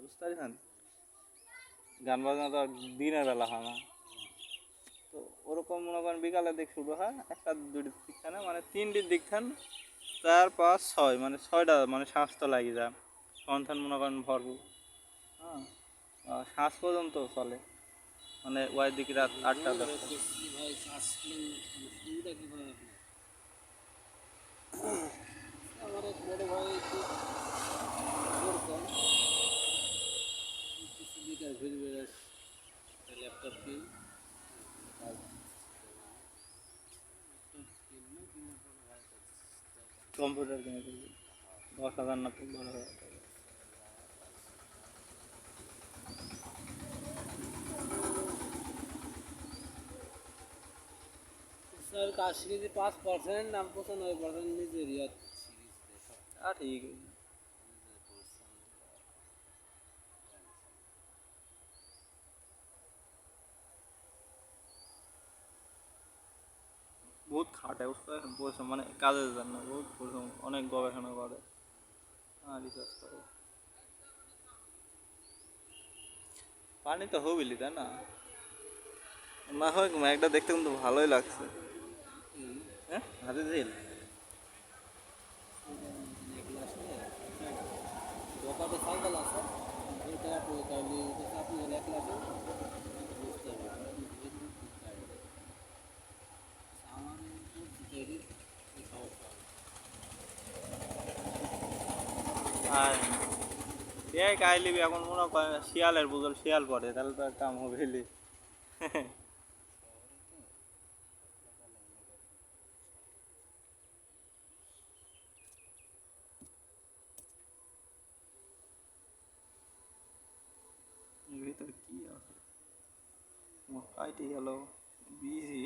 বুঝতে পারছেন? গান বাজনা তো আর দিনের বেলা হয় না। তো ওরকম মনে করেন বিকালের দিক শুরু হয়, একটা দুইটির দিক থাকে, মানে তিনটির দিক থান, 4 5 6 মানে 6টা মানে শ্বাস তো লাগি যায় সন্ধান মনে করেন ভরপুর। হ্যাঁ, শ্বাস পর্যন্ত চলে, মানে ওই দিকে রাত 8টা 10টা। আমার এক বড় ভাই একটু ওরকম কিছু লিটার ঘুরে বেড়াস ল্যাপটপ কিন কম্পিউটার কিনে ফেলবে 10,000 না তো 12,000 টাকা। স্যার কাজ শিখেছি 5%, নাম 95% নিজের ইয়াত শিখেছি। ঠিক আছে। বহুত খাটে পরিশ্রম, মানে কাজের জন্য বহুত পরিশ্রম, অনেক গবেষণা করে, হ্যাঁ রিসার্চ করে। পানি তো হবিলি তাই না? না হয় একটা দেখতে কিন্তু ভালোই লাগছে। হ্যাঁ হাতে দিল দোকানে সাইকেল আছে ওইটা তাহলে আপনি এক লাখ বুঝতে পারবেন আমার তৈরি সমস্যা আর এই কাইলিবি এখন মনে করেন শিয়ালের বুঝল শিয়াল পড়ে, তাহলে তো কাম হবিলি। ভিতরে কি আছে? কাইটে গেল বিজি।